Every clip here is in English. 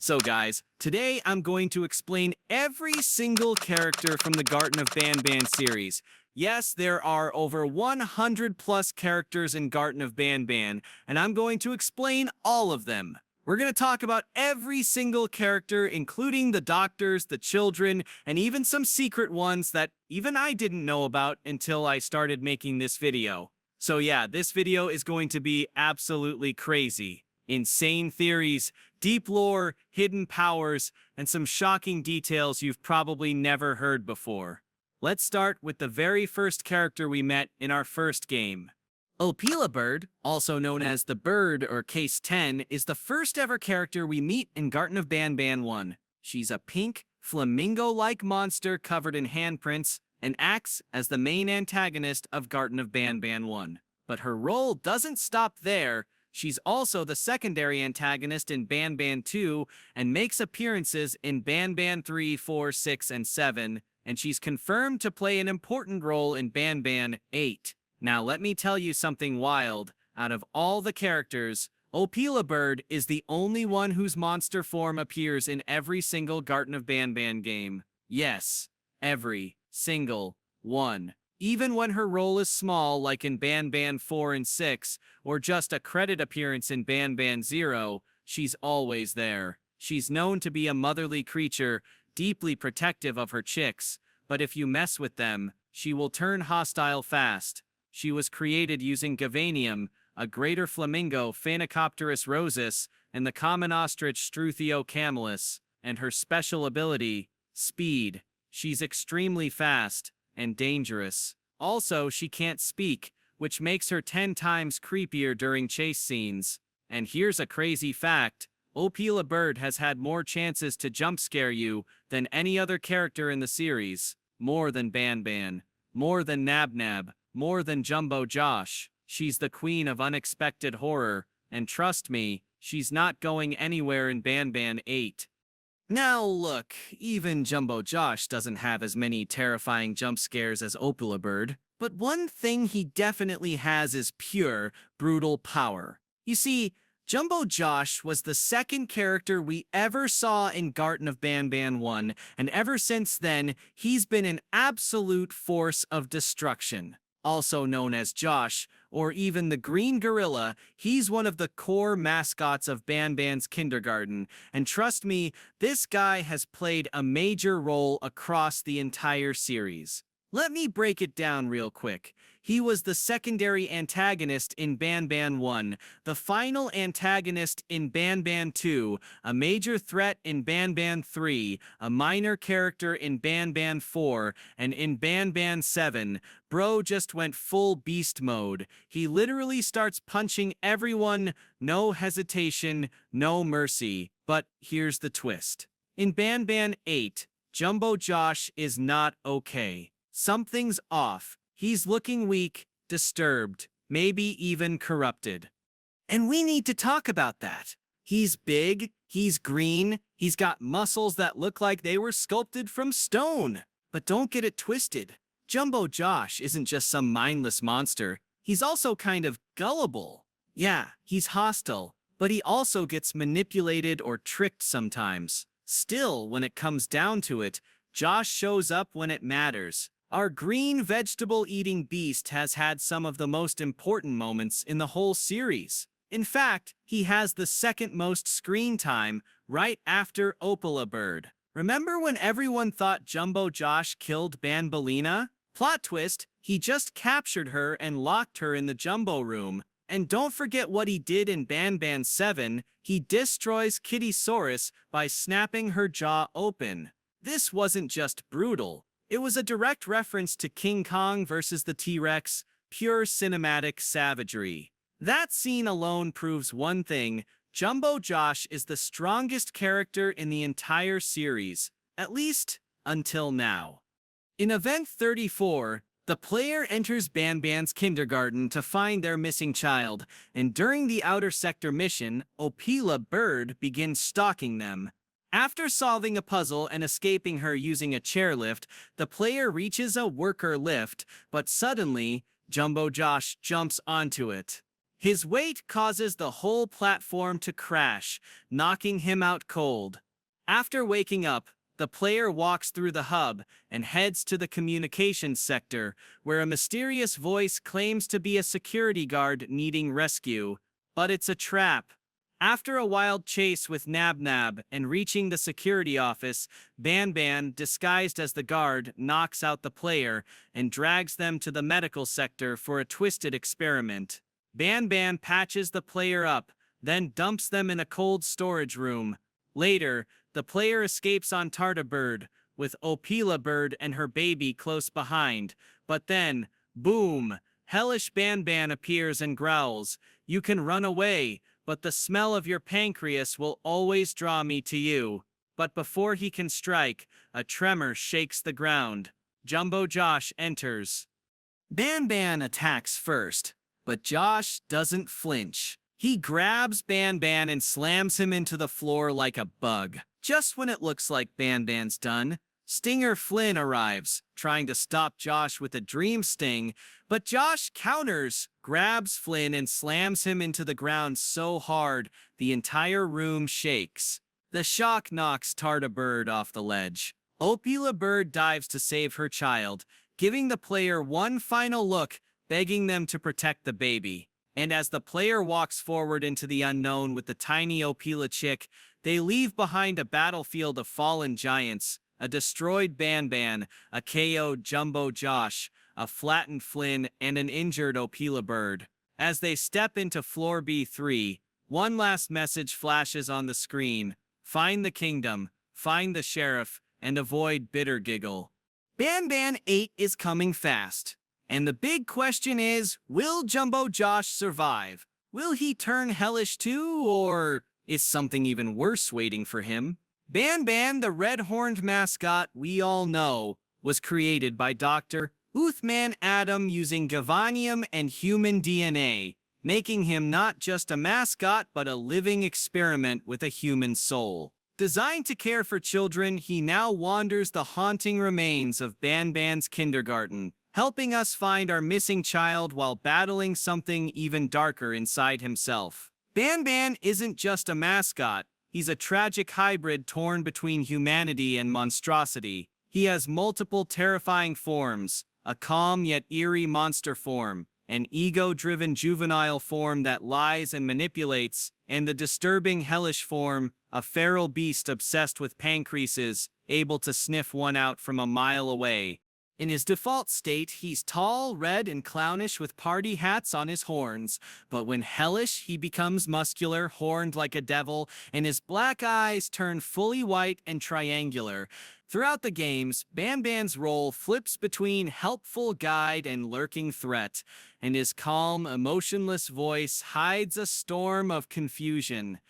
So guys, today I'm going to explain every single character from the Garten of BanBan series. Yes, there are over 100 plus characters in Garten of BanBan, and I'm going to explain all of them. We're going to talk about every single character, including the doctors, the children, and even some secret ones that even I didn't know about until I started making this video. So yeah, this video is going to be absolutely crazy. Insane theories, deep lore, hidden powers, and some shocking details you've probably never heard before. Let's start with the very first character we met in our first game. Opila Bird, also known as the Bird or Case 10, is the first ever character we meet in Garten of BanBan 1. She's a pink, flamingo-like monster covered in handprints and acts as the main antagonist of Garten of BanBan 1. But her role doesn't stop there. She's also the secondary antagonist in BanBan 2 and makes appearances in BanBan 3, 4, 6, and 7, and she's confirmed to play an important role in BanBan 8. Now let me tell you something wild. Out of all the characters, Opila Bird is the only one whose monster form appears in every single Garten of BanBan game. Yes, every single one. Even when her role is small, like in BanBan 4 and 6, or just a credit appearance in BanBan 0, she's always there. She's known to be a motherly creature, deeply protective of her chicks, but if you mess with them, she will turn hostile fast. She was created using Gavanium, a greater flamingo Phanicopterus rosus, and the common ostrich Struthio camelus, and her special ability, speed. She's extremely fast and dangerous. Also, she can't speak, which makes her 10 times creepier during chase scenes. And here's a crazy fact. Opila Bird has had more chances to jump scare you than any other character in the series. More than BanBan. More than Nabnab. More than jumbobosh. She's the queen of unexpected horror, and trust me, she's not going anywhere in BanBan 8. Now look, even jumbobosh doesn't have as many terrifying jump scares as Opila Bird, but one thing he definitely has is pure, brutal power. You see, jumbobosh was the second character we ever saw in Garten of BanBan 1, and ever since then, he's been an absolute force of destruction. Also known as Josh, or even the Green Gorilla, he's one of the core mascots of BanBan's kindergarten, and trust me, this guy has played a major role across the entire series. Let me break it down real quick. He was the secondary antagonist in BanBan 1, the final antagonist in BanBan 2, a major threat in BanBan 3, a minor character in BanBan 4, and in BanBan 7, bro just went full beast mode. He literally starts punching everyone, no hesitation, no mercy. But here's the twist. In BanBan 8, jumbobosh is not okay. Something's off. He's looking weak, disturbed, maybe even corrupted. And we need to talk about that. He's big, he's green, he's got muscles that look like they were sculpted from stone. But don't get it twisted. Jumbobosh isn't just some mindless monster. He's also kind of gullible. Yeah, he's hostile, but he also gets manipulated or tricked sometimes. Still, when it comes down to it, Josh shows up when it matters. Our green vegetable-eating beast has had some of the most important moments in the whole series. In fact, he has the second most screen time, right after Opila Bird. Remember when everyone thought jumbobosh killed Banbalina? Plot twist, he just captured her and locked her in the jumbo room. And don't forget what he did in BanBan 7, he destroys Kittysaurus by snapping her jaw open. This wasn't just brutal. It was a direct reference to King Kong versus the T-Rex, pure cinematic savagery. That scene alone proves one thing: jumbobosh is the strongest character in the entire series, at least until now. In Event 34, the player enters BanBan's kindergarten to find their missing child, and during the Outer Sector mission, Opila Bird begins stalking them. After solving a puzzle and escaping her using a chairlift, the player reaches a worker lift, but suddenly, jumbobosh jumps onto it. His weight causes the whole platform to crash, knocking him out cold. After waking up, the player walks through the hub and heads to the communications sector, where a mysterious voice claims to be a security guard needing rescue. But it's a trap. After a wild chase with Nab and reaching the security office, BanBan, disguised as the guard, knocks out the player and drags them to the medical sector for a twisted experiment. BanBan patches the player up, then dumps them in a cold storage room. Later, the player escapes on Tartabird, with Opila Bird and her baby close behind. But then, boom! Hellish BanBan appears and growls. You can run away, but the smell of your pancreas will always draw me to you. But before he can strike, a tremor shakes the ground. Jumbo Josh enters. BanBan attacks first, but Josh doesn't flinch. He grabs BanBan and slams him into the floor like a bug. Just when it looks like BanBan's done, Stinger Flynn arrives, trying to stop Josh with a dream sting, but Josh counters, grabs Flynn and slams him into the ground so hard the entire room shakes. The shock knocks Tartabird off the ledge. Opila Bird dives to save her child, giving the player one final look, begging them to protect the baby. And as the player walks forward into the unknown with the tiny Opila chick, they leave behind a battlefield of fallen giants, a destroyed BanBan, a KO'd Jumbo Josh, a flattened Flynn, and an injured Opila Bird. As they step into Floor B3, one last message flashes on the screen: find the kingdom, find the sheriff, and avoid bitter giggle. BanBan 8 is coming fast. And the big question is, will Jumbo Josh survive? Will he turn hellish too, or is something even worse waiting for him? BanBan, the red-horned mascot we all know, was created by Dr. Uthman Adam using Gavanium and human DNA, making him not just a mascot but a living experiment with a human soul. Designed to care for children, he now wanders the haunting remains of BanBan's kindergarten, helping us find our missing child while battling something even darker inside himself. BanBan isn't just a mascot, he's a tragic hybrid torn between humanity and monstrosity. He has multiple terrifying forms: a calm yet eerie monster form, an ego-driven juvenile form that lies and manipulates, and the disturbing hellish form, a feral beast obsessed with pancreases, able to sniff one out from a mile away. In his default state, he's tall, red, and clownish with party hats on his horns, but when hellish, he becomes muscular, horned like a devil, and his black eyes turn fully white and triangular. Throughout the games, BanBan's role flips between helpful guide and lurking threat, and his calm, emotionless voice hides a storm of confusion.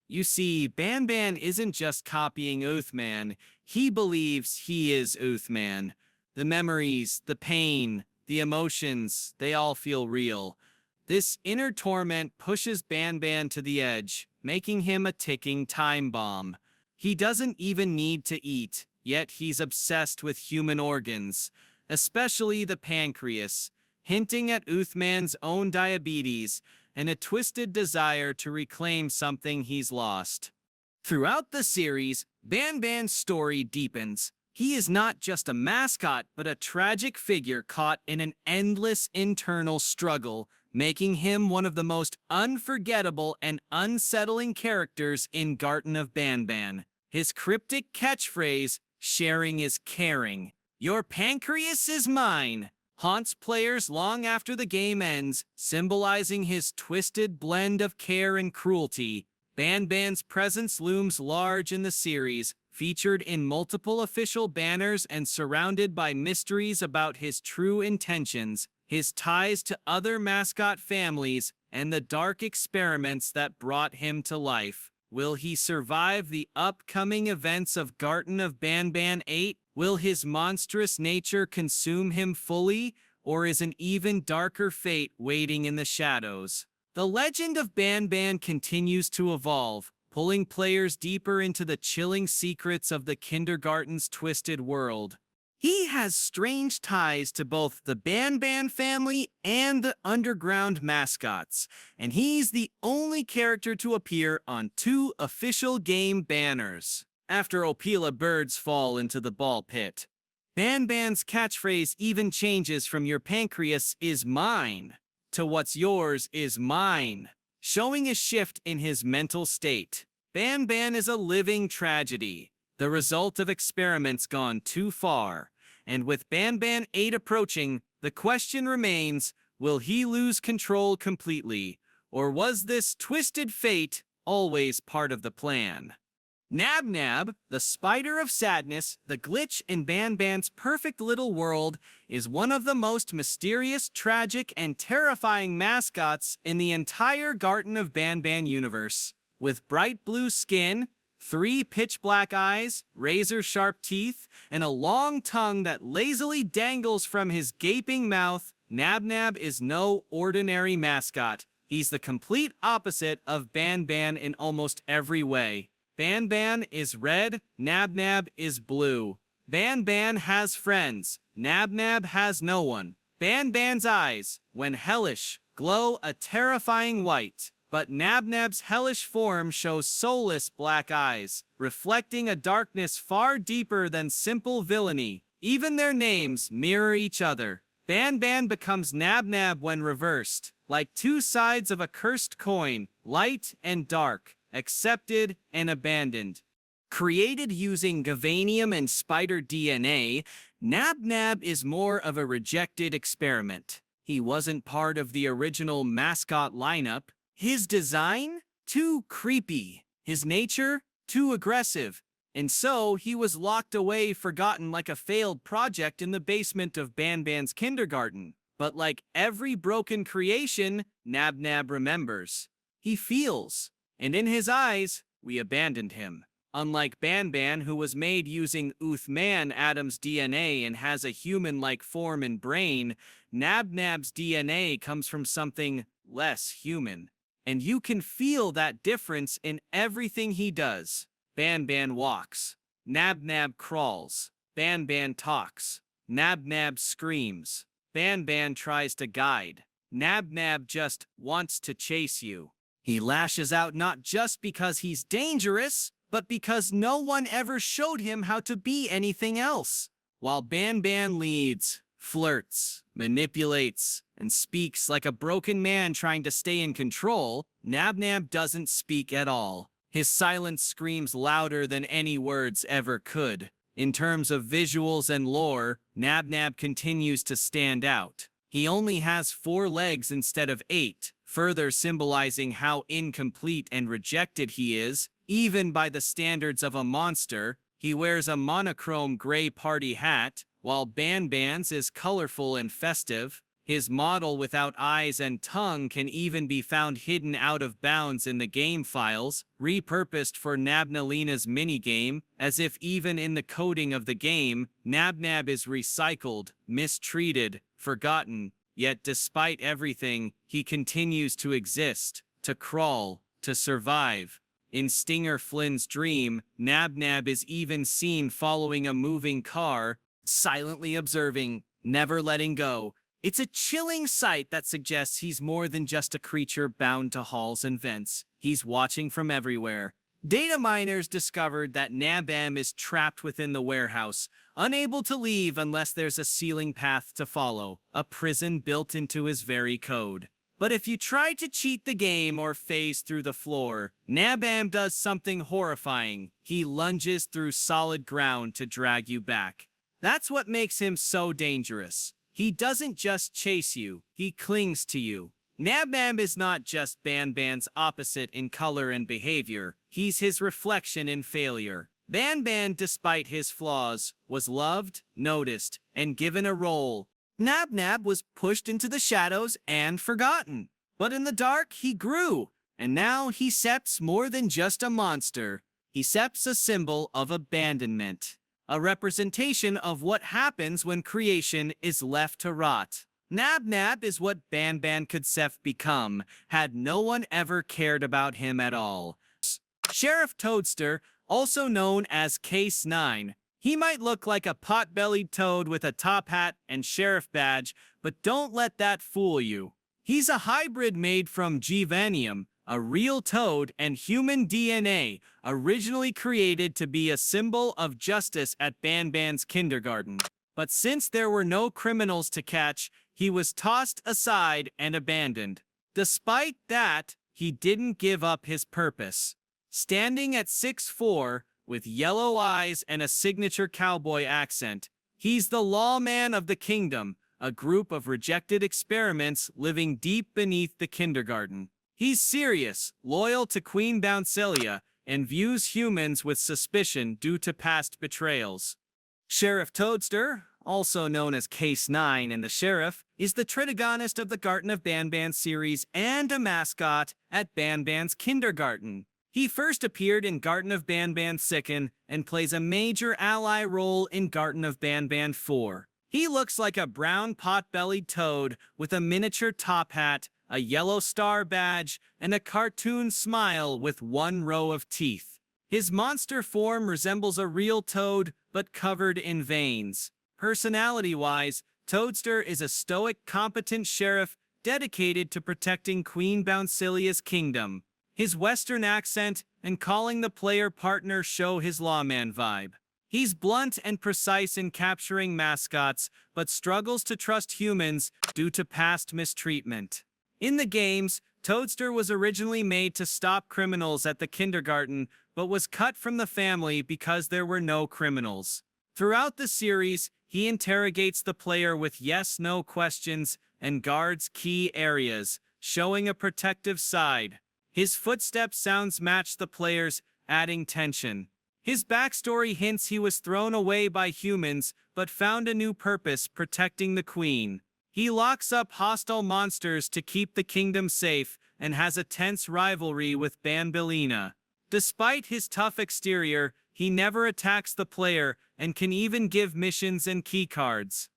You see, BanBan isn't just copying Uthman, he believes he is Uthman. The memories, the pain, the emotions, they all feel real. This inner torment pushes BanBan to the edge, making him a ticking time bomb. He doesn't even need to eat, yet he's obsessed with human organs, especially the pancreas, hinting at Uthman's own diabetes and a twisted desire to reclaim something he's lost. Throughout the series, BanBan's story deepens. He is not just a mascot, but a tragic figure caught in an endless internal struggle, making him one of the most unforgettable and unsettling characters in Garten of BanBan. His cryptic catchphrase, "Sharing is caring. Your pancreas is mine," haunts players long after the game ends, symbolizing his twisted blend of care and cruelty. BanBan's presence looms large in the series, featured in multiple official banners and surrounded by mysteries about his true intentions, his ties to other mascot families, and the dark experiments that brought him to life. Will he survive the upcoming events of Garten of BanBan 8? Will his monstrous nature consume him fully, or is an even darker fate waiting in the shadows? The legend of BanBan continues to evolve, pulling players deeper into the chilling secrets of the kindergarten's twisted world. He has strange ties to both the BanBan family and the underground mascots, and he's the only character to appear on 2 official game banners. After Opila birds fall into the ball pit, BanBan's catchphrase even changes from "your pancreas is mine" to "what's yours is mine," showing a shift in his mental state. BanBan is a living tragedy, the result of experiments gone too far. And with BanBan 8 approaching, the question remains, will he lose control completely? Or was this twisted fate always part of the plan? Nab, the spider of sadness, the glitch in BanBan's perfect little world, is one of the most mysterious, tragic, and terrifying mascots in the entire Garten of BanBan universe. With bright blue skin, 3 pitch-black eyes, razor-sharp teeth, and a long tongue that lazily dangles from his gaping mouth, Nab is no ordinary mascot. He's the complete opposite of BanBan in almost every way. BanBan is red, Nab is blue. BanBan has friends, Nab has no one. BanBan's eyes, when hellish, glow a terrifying white. But Nab's hellish form shows soulless black eyes, reflecting a darkness far deeper than simple villainy. Even their names mirror each other. BanBan becomes Nab when reversed, like 2 sides of a cursed coin, light and dark, accepted and abandoned. Created using Gavanium and spider DNA, Nab is more of a rejected experiment. He wasn't part of the original mascot lineup. His design? Too creepy. His nature? Too aggressive. And so he was locked away, forgotten like a failed project in the basement of BanBan's kindergarten. But like every broken creation, Nab remembers. He feels. And in his eyes, we abandoned him. Unlike BanBan, who was made using Uthman Adam's DNA and has a human-like form and brain, Nab's DNA comes from something less human. And you can feel that difference in everything he does. BanBan walks. Nab crawls. BanBan talks. Nab screams. BanBan tries to guide. Nab just wants to chase you. He lashes out not just because he's dangerous, but because no one ever showed him how to be anything else. While BanBan leads, flirts, manipulates, and speaks like a broken man trying to stay in control, Nab doesn't speak at all. His silence screams louder than any words ever could. In terms of visuals and lore, Nab continues to stand out. He only has 4 legs instead of 8, further symbolizing how incomplete and rejected he is, even by the standards of a monster. He wears a monochrome gray party hat, while BanBan's is colorful and festive. His model without eyes and tongue can even be found hidden out of bounds in the game files, repurposed for Nabnalina's minigame, as if even in the coding of the game, Nab is recycled, mistreated, forgotten. Yet despite everything, he continues to exist, to crawl, to survive. In Stinger Flynn's dream, Nab is even seen following a moving car, silently observing, never letting go. It's a chilling sight that suggests he's more than just a creature bound to halls and vents. He's watching from everywhere. Data miners discovered that Nab is trapped within the warehouse, unable to leave unless there's a ceiling path to follow, a prison built into his very code. But if you try to cheat the game or phase through the floor, Nab does something horrifying. He lunges through solid ground to drag you back. That's what makes him so dangerous. He doesn't just chase you, he clings to you. Nab is not just BanBan's opposite in color and behavior, he's his reflection in failure. BanBan, despite his flaws, was loved, noticed, and given a role. Nab was pushed into the shadows and forgotten. But in the dark, he grew, and now he seps more than just a monster. He seps a symbol of abandonment. A representation of what happens when creation is left to rot. Nab is what BanBan could become, had no one ever cared about him at all. Sheriff Toadster, also known as Case 9, He might look like a pot-bellied toad with a top hat and sheriff badge, but don't let that fool you. He's a hybrid made from Gvanium, a real toad, and human DNA, originally created to be a symbol of justice at BanBan's kindergarten. But since there were no criminals to catch, he was tossed aside and abandoned. Despite that, he didn't give up his purpose. Standing at 6'4", with yellow eyes and a signature cowboy accent, he's the lawman of the kingdom, a group of rejected experiments living deep beneath the kindergarten. He's serious, loyal to Queen Bouncelia, and views humans with suspicion due to past betrayals. Sheriff Toadster, also known as Case 9 and the Sheriff, is the protagonist of the Garten of BanBan series and a mascot at BanBan's kindergarten. He first appeared in Garten of BanBan 2nd and plays a major ally role in Garten of BanBan 4. He looks like a brown pot-bellied toad with a miniature top hat, a yellow star badge, and a cartoon smile with one row of teeth. His monster form resembles a real toad, but covered in veins. Personality-wise, Toadster is a stoic, competent sheriff dedicated to protecting Queen Bouncelia's kingdom. His Western accent and calling the player partner show his lawman vibe. He's blunt and precise in capturing mascots, but struggles to trust humans due to past mistreatment. In the games, Toadster was originally made to stop criminals at the kindergarten, but was cut from the family because there were no criminals. Throughout the series, he interrogates the player with yes-no questions and guards key areas, showing a protective side. His footstep sounds match the player's, adding tension. His backstory hints he was thrown away by humans, but found a new purpose, protecting the queen. He locks up hostile monsters to keep the kingdom safe, and has a tense rivalry with BanBan. Despite his tough exterior, he never attacks the player, and can even give missions and keycards.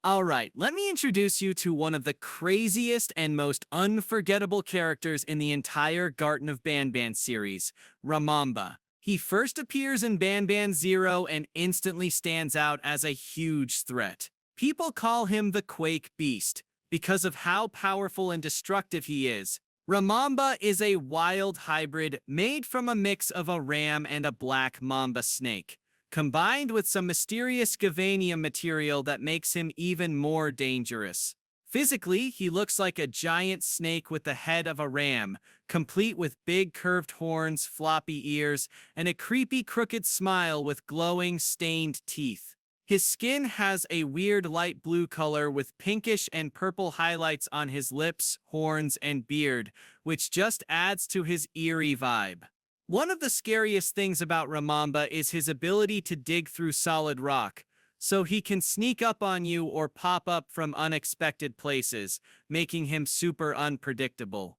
Alright, let me introduce you to one of the craziest and most unforgettable characters in the entire Garten of BanBan series, Ramamba. He first appears in BanBan 0 and instantly stands out as a huge threat. People call him the Quake Beast because of how powerful and destructive he is. Ramamba is a wild hybrid made from a mix of a ram and a black mamba snake, combined with some mysterious Gvanium material that makes him even more dangerous. Physically, he looks like a giant snake with the head of a ram, complete with big curved horns, floppy ears, and a creepy crooked smile with glowing, stained teeth. His skin has a weird light blue color with pinkish and purple highlights on his lips, horns, and beard, which just adds to his eerie vibe. One of the scariest things about Ramamba is his ability to dig through solid rock, so he can sneak up on you or pop up from unexpected places, making him super unpredictable.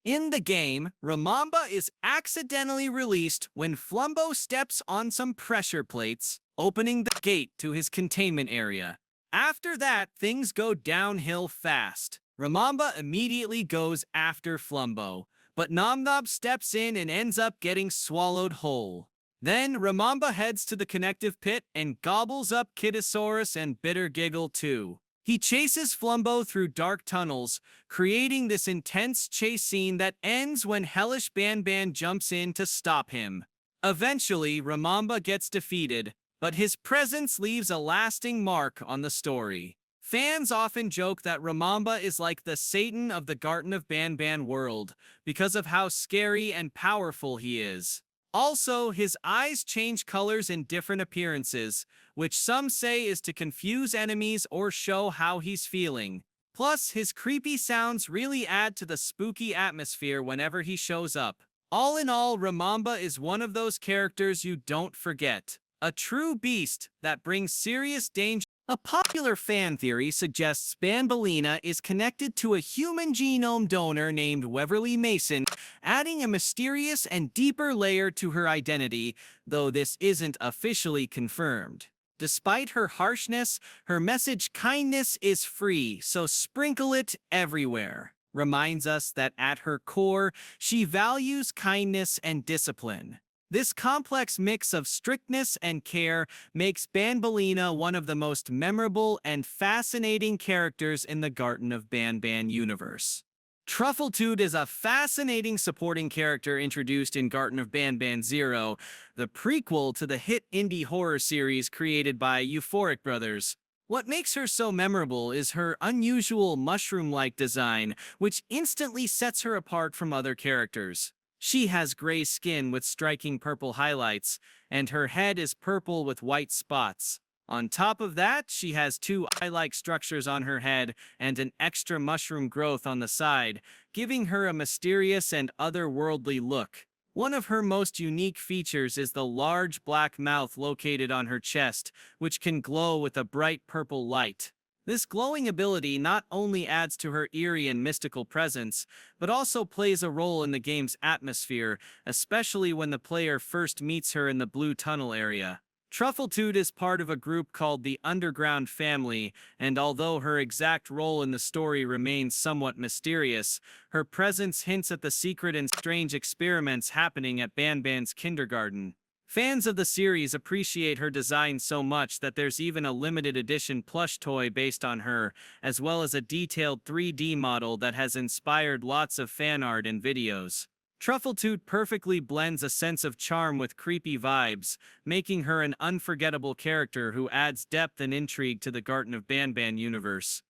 In the game, Ramamba is accidentally released when Flumbo steps on some pressure plates, opening the gate to his containment area. After that, things go downhill fast. Ramamba immediately goes after Flumbo, but Nomnob steps in and ends up getting swallowed whole. Then Ramamba heads to the connective pit and gobbles up Kiddosaurus and Bitter Giggle too. He chases Flumbo through dark tunnels, creating this intense chase scene that ends when hellish BanBan jumps in to stop him. Eventually, Ramamba gets defeated, but his presence leaves a lasting mark on the story. Fans often joke that Ramamba is like the Satan of the Garten of BanBan world because of how scary and powerful he is. Also, his eyes change colors in different appearances, which some say is to confuse enemies or show how he's feeling. Plus, his creepy sounds really add to the spooky atmosphere whenever he shows up. All in all, Ramamba is one of those characters you don't forget. A true beast that brings serious danger. A popular fan theory suggests BanBan is connected to a human genome donor named Weverly Mason, adding a mysterious and deeper layer to her identity, though this isn't officially confirmed. Despite her harshness, her message kindness is free, so sprinkle it everywhere. Reminds us that at her core, she values kindness and discipline. This complex mix of strictness and care makes Banbalina one of the most memorable and fascinating characters in the Garten of BanBan universe. Truffletude is a fascinating supporting character introduced in Garten of BanBan Zero, the prequel to the hit indie horror series created by Euphoric Brothers. What makes her so memorable is her unusual mushroom-like design, which instantly sets her apart from other characters. She has gray skin with striking purple highlights, and her head is purple with white spots. On top of that, she has two eye-like structures on her head and an extra mushroom growth on the side, giving her a mysterious and otherworldly look. One of her most unique features is the large black mouth located on her chest, which can glow with a bright purple light. This glowing ability not only adds to her eerie and mystical presence, but also plays a role in the game's atmosphere, especially when the player first meets her in the blue tunnel area. Truffletude is part of a group called the Underground Family, and although her exact role in the story remains somewhat mysterious, her presence hints at the secret and strange experiments happening at BanBan's kindergarten. Fans of the series appreciate her design so much that there's even a limited edition plush toy based on her, as well as a detailed 3D model that has inspired lots of fan art and videos. Truffletude perfectly blends a sense of charm with creepy vibes, making her an unforgettable character who adds depth and intrigue to the Garten of BanBan universe.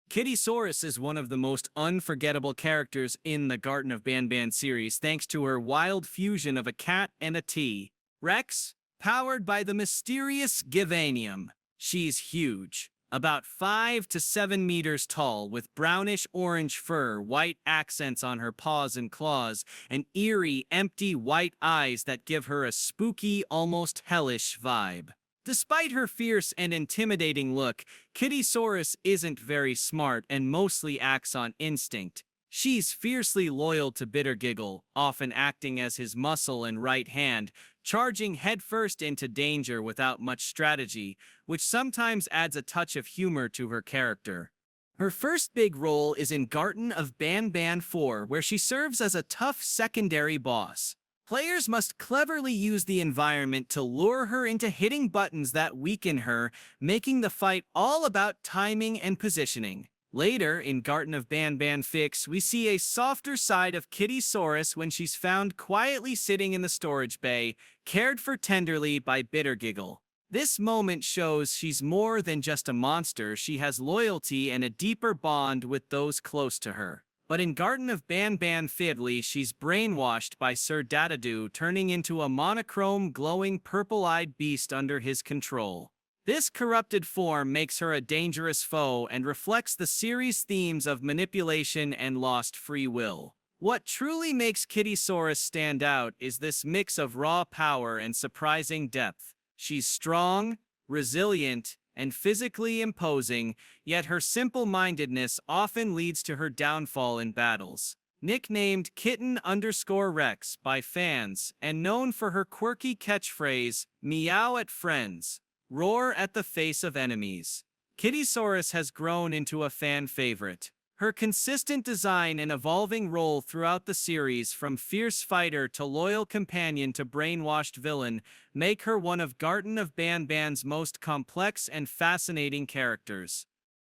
Kittysaurus is one of the most unforgettable characters in the Garten of BanBan series thanks to her wild fusion of a cat and a T-Rex, powered by the mysterious Givanium. She's huge, about 5 to 7 meters tall, with brownish-orange fur, white accents on her paws and claws, and eerie, empty white eyes that give her a spooky, almost hellish vibe. Despite her fierce and intimidating look, Kittysaurus isn't very smart and mostly acts on instinct. She's fiercely loyal to Bittergiggle, often acting as his muscle and right hand, charging headfirst into danger without much strategy, which sometimes adds a touch of humor to her character. Her first big role is in Garten of BanBan 4, where she serves as a tough secondary boss. Players must cleverly use the environment to lure her into hitting buttons that weaken her, making the fight all about timing and positioning. Later, in Garten of BanBan Fix, we see a softer side of Kittysaurus when she's found quietly sitting in the storage bay, cared for tenderly by Bittergiggle. This moment shows she's more than just a monster. She has loyalty and a deeper bond with those close to her. But in Garten of BanBan Fiddly, she's brainwashed by Sir Dadadoo, turning into a monochrome, glowing, purple-eyed beast under his control. This corrupted form makes her a dangerous foe and reflects the series' themes of manipulation and lost free will. What truly makes Kittysaurus stand out is this mix of raw power and surprising depth. She's strong, resilient, and physically imposing, yet her simple-mindedness often leads to her downfall in battles. Nicknamed Kitten_Rex by fans and known for her quirky catchphrase, "Meow at friends, roar at the face of enemies," Kittysaurus has grown into a fan favorite. Her consistent design and evolving role throughout the series, from fierce fighter to loyal companion to brainwashed villain, make her one of Garten of BanBan's most complex and fascinating characters.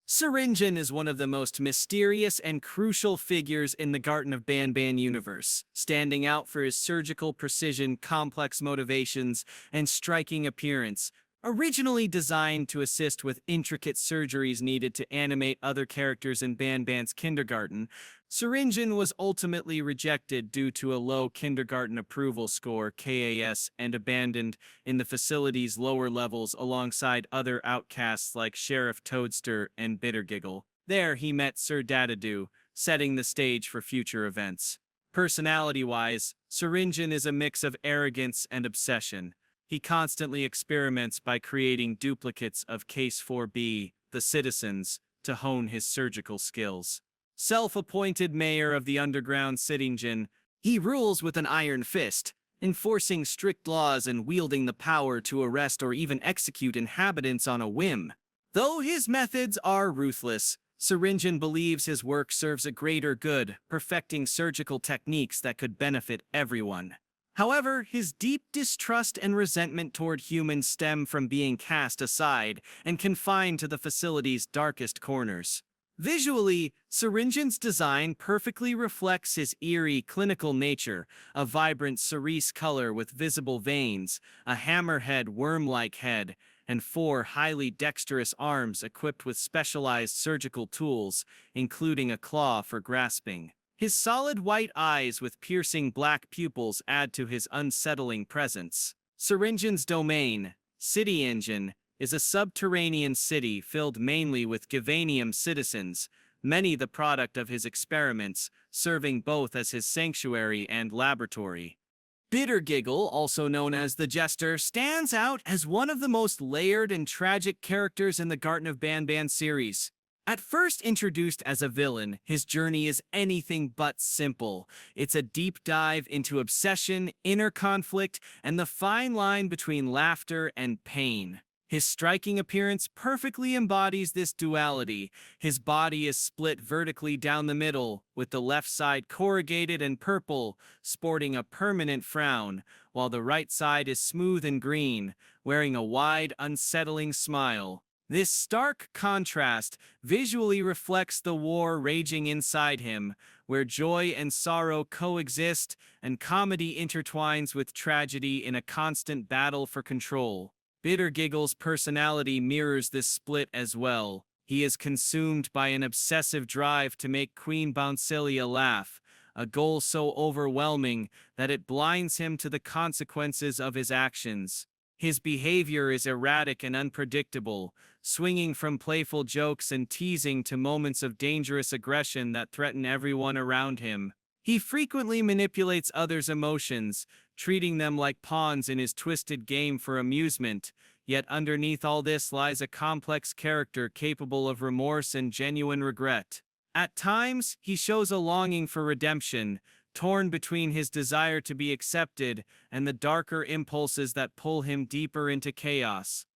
Syringan is one of the most mysterious and crucial figures in the Garten of BanBan universe, standing out for his surgical precision, complex motivations, and striking appearance. Originally designed to assist with intricate surgeries needed to animate other characters in BanBan's kindergarten, Syringan was ultimately rejected due to a low kindergarten approval score (KAS) and abandoned in the facility's lower levels alongside other outcasts like Sheriff Toadster and Bittergiggle. There he met Sir Dadadoo, setting the stage for future events. Personality-wise, Syringan is a mix of arrogance and obsession. He constantly experiments by creating duplicates of Case 4B, the citizens, to hone his surgical skills. Self-appointed mayor of the underground Syringan, he rules with an iron fist, enforcing strict laws and wielding the power to arrest or even execute inhabitants on a whim. Though his methods are ruthless, Syringan believes his work serves a greater good, perfecting surgical techniques that could benefit everyone. However, his deep distrust and resentment toward humans stem from being cast aside and confined to the facility's darkest corners. Visually, Syringan's design perfectly reflects his eerie clinical nature, a vibrant cerise color with visible veins, a hammerhead worm-like head, and four highly dexterous arms equipped with specialized surgical tools, including a claw for grasping. His solid white eyes with piercing black pupils add to his unsettling presence. Syringan's domain, City Engine, is a subterranean city filled mainly with Gavanium citizens, many the product of his experiments, serving both as his sanctuary and laboratory. Bittergiggle, also known as the Jester, stands out as one of the most layered and tragic characters in the Garten of BanBan series. At first introduced as a villain, his journey is anything but simple. It's a deep dive into obsession, inner conflict, and the fine line between laughter and pain. His striking appearance perfectly embodies this duality. His body is split vertically down the middle, with the left side corrugated and purple, sporting a permanent frown, while the right side is smooth and green, wearing a wide, unsettling smile. This stark contrast visually reflects the war raging inside him, where joy and sorrow coexist and comedy intertwines with tragedy in a constant battle for control. Bittergiggle's personality mirrors this split as well. He is consumed by an obsessive drive to make Queen Bouncelia laugh, a goal so overwhelming that it blinds him to the consequences of his actions. His behavior is erratic and unpredictable, swinging from playful jokes and teasing to moments of dangerous aggression that threaten everyone around him. He frequently manipulates others' emotions, treating them like pawns in his twisted game for amusement, yet underneath all this lies a complex character capable of remorse and genuine regret. At times, he shows a longing for redemption, torn between his desire to be accepted and the darker impulses that pull him deeper into chaos.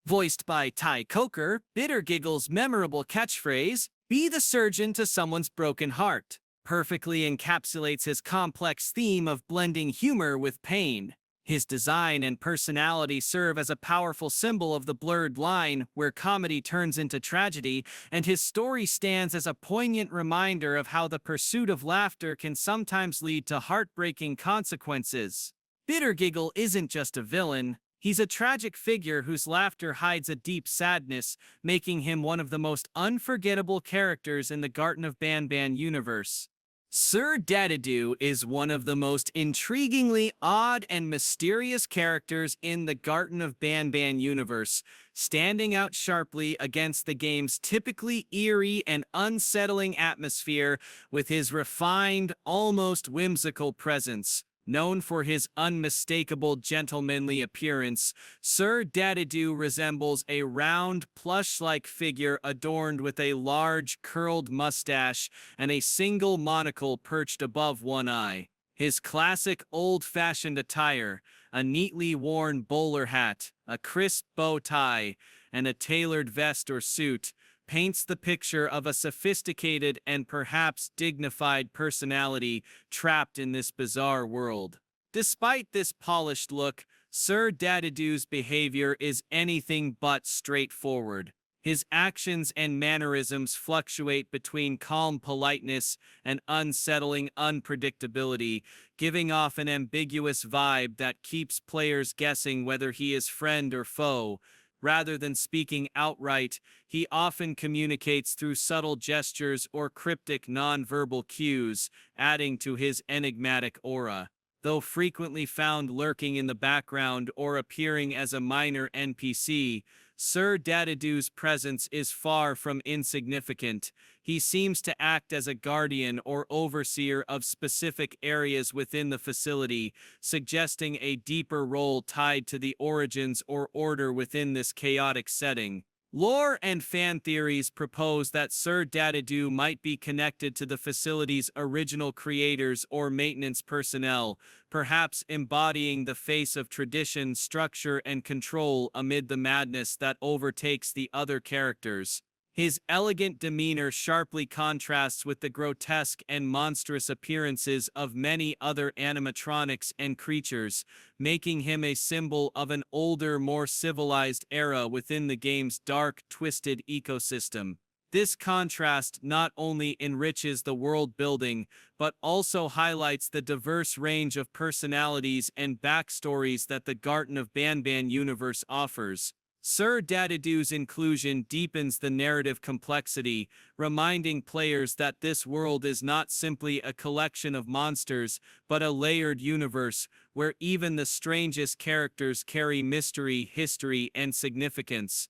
Voiced by Ty Coker, Bittergiggle's memorable catchphrase, "Be the surgeon to someone's broken heart," perfectly encapsulates his complex theme of blending humor with pain. His design and personality serve as a powerful symbol of the blurred line where comedy turns into tragedy, and his story stands as a poignant reminder of how the pursuit of laughter can sometimes lead to heartbreaking consequences. Bittergiggle isn't just a villain. He's a tragic figure whose laughter hides a deep sadness, making him one of the most unforgettable characters in the Garten of BanBan universe. Sir Dadadoo is one of the most intriguingly odd and mysterious characters in the Garten of BanBan universe, standing out sharply against the game's typically eerie and unsettling atmosphere with his refined, almost whimsical presence. Known for his unmistakable gentlemanly appearance, Sir Dadadoo resembles a round, plush-like figure adorned with a large, curled mustache and a single monocle perched above one eye. His classic old-fashioned attire, a neatly worn bowler hat, a crisp bow tie, and a tailored vest or suit, paints the picture of a sophisticated and perhaps dignified personality trapped in this bizarre world. Despite this polished look, Sir Dadadoo's behavior is anything but straightforward. His actions and mannerisms fluctuate between calm politeness and unsettling unpredictability, giving off an ambiguous vibe that keeps players guessing whether he is friend or foe. Rather than speaking outright, he often communicates through subtle gestures or cryptic nonverbal cues, adding to his enigmatic aura. Though frequently found lurking in the background or appearing as a minor NPC, Sir Dadadoo's presence is far from insignificant. He seems to act as a guardian or overseer of specific areas within the facility, suggesting a deeper role tied to the origins or order within this chaotic setting. Lore and fan theories propose that Sir Dadadoo might be connected to the facility's original creators or maintenance personnel, perhaps embodying the face of tradition, structure, and control amid the madness that overtakes the other characters. His elegant demeanor sharply contrasts with the grotesque and monstrous appearances of many other animatronics and creatures, making him a symbol of an older, more civilized era within the game's dark, twisted ecosystem. This contrast not only enriches the world building, but also highlights the diverse range of personalities and backstories that the Garten of BanBan universe offers. Sir Dadadoo's inclusion deepens the narrative complexity, reminding players that this world is not simply a collection of monsters, but a layered universe where even the strangest characters carry mystery, history, and significance.